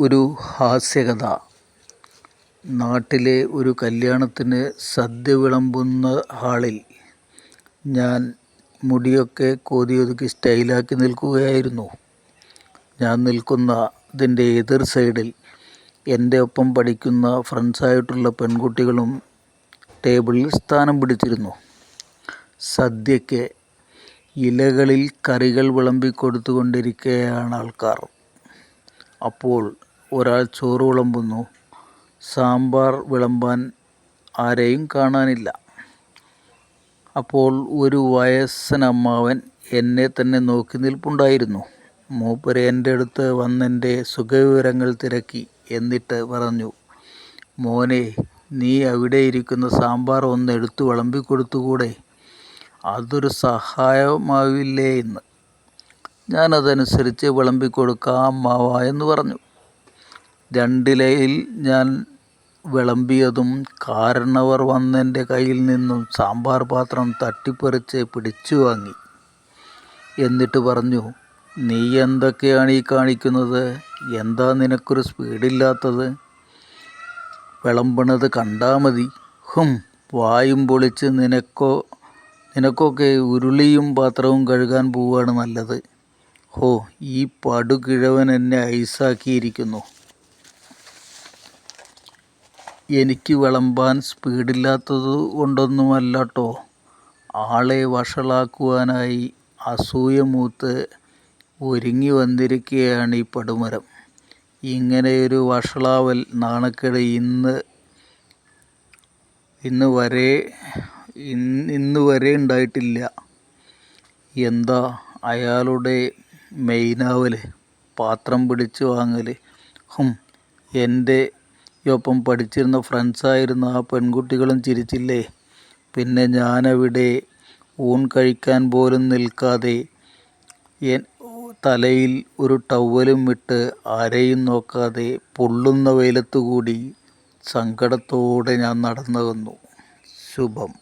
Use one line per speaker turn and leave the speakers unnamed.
ഒരു ഹാസ്യകഥ. നാട്ടിലെ ഒരു കല്യാണത്തിന് സദ്യ വിളമ്പുന്ന ഹാളിൽ ഞാൻ മുടിയൊക്കെ കോതിയൊതുക്കി സ്റ്റൈലാക്കി നിൽക്കുകയായിരുന്നു. ഞാൻ നിൽക്കുന്നതിൻ്റെ എതിർ സൈഡിൽ എൻ്റെ ഒപ്പം പഠിക്കുന്ന ഫ്രണ്ട്സായിട്ടുള്ള പെൺകുട്ടികളും ടേബിളിൽ സ്ഥാനം പിടിച്ചിരുന്നു. സദ്യയ്ക്ക് ഇലകളിൽ കറികൾ വിളമ്പിക്കൊടുത്തുകൊണ്ടിരിക്കുകയാണ് ആൾക്കാർ. അപ്പോൾ ഒരാൾ ചോറ് വിളമ്പുന്നു. സാമ്പാർ വിളമ്പാൻ ആരെയും കാണാനില്ല. അപ്പോൾ ഒരു വയസ്സനമ്മാവൻ എന്നെ തന്നെ നോക്കി നിൽപ്പുണ്ടായിരുന്നു. മൂപ്പര് എൻ്റെ അടുത്ത് വന്നെൻ്റെ സുഖവിവരങ്ങൾ തിരക്കി. എന്നിട്ട് പറഞ്ഞു, മോനെ, നീ അവിടെ ഇരിക്കുന്ന സാമ്പാർ ഒന്ന് എടുത്തു വിളമ്പിക്കൊടുത്തുകൂടെ? അതൊരു സഹായമാവില്ലേ എന്ന്. ഞാനതനുസരിച്ച് വിളമ്പിക്കൊടുക്കാം അമ്മാവ എന്ന് പറഞ്ഞു. രണ്ടിലയിൽ ഞാൻ വിളമ്പിയതും കാരണവർ വന്നെൻ്റെ കയ്യിൽ നിന്നും സാമ്പാർ പാത്രം തട്ടിപ്പറിച്ച് പിടിച്ചു വാങ്ങി. എന്നിട്ട് പറഞ്ഞു, നീ എന്തൊക്കെയാണ് ഈ കാണിക്കുന്നത്? എന്താ നിനക്കൊരു സ്പീഡില്ലാത്തത്? വിളമ്പണത് കണ്ടാ മതി. വായും പൊളിച്ച് നിനക്കൊക്കെ ഉരുളിയും പാത്രവും കഴുകാൻ പോവുകയാണ് നല്ലത്. ഈ പടുകിഴവൻ എന്നെ ഐസാക്കിയിരിക്കുന്നു. എനിക്ക് വിളമ്പാൻ സ്പീഡില്ലാത്തത് കൊണ്ടൊന്നുമല്ലട്ടോ. ആളെ വഷളാക്കുവാനായി അസൂയ മൂത്ത് ഒരുങ്ങി വന്നിരിക്കുകയാണ് ഈ പടുമരം. ഇങ്ങനെയൊരു വഷളാവൽ നാണക്കേട് ഇന്ന് വരെ ഉണ്ടായിട്ടില്ല. എന്താ അയാളുടെ മെയിനാവൽ, പാത്രം പിടിച്ചു വാങ്ങൽ? എൻ്റെ ഒപ്പം പഠിച്ചിരുന്ന ഫ്രണ്ട്സായിരുന്ന ആ പെൺകുട്ടികളും ചിരിച്ചില്ലേ? പിന്നെ ഞാനവിടെ ഊൺ കഴിക്കാൻ പോലും നിൽക്കാതെ തലയിൽ ഒരു ടവലും ഇട്ട് ആരെയും നോക്കാതെ പൊള്ളുന്ന വെയിലത്തുകൂടി സങ്കടത്തോടെ ഞാൻ നടന്നു വന്നു. ശുഭം.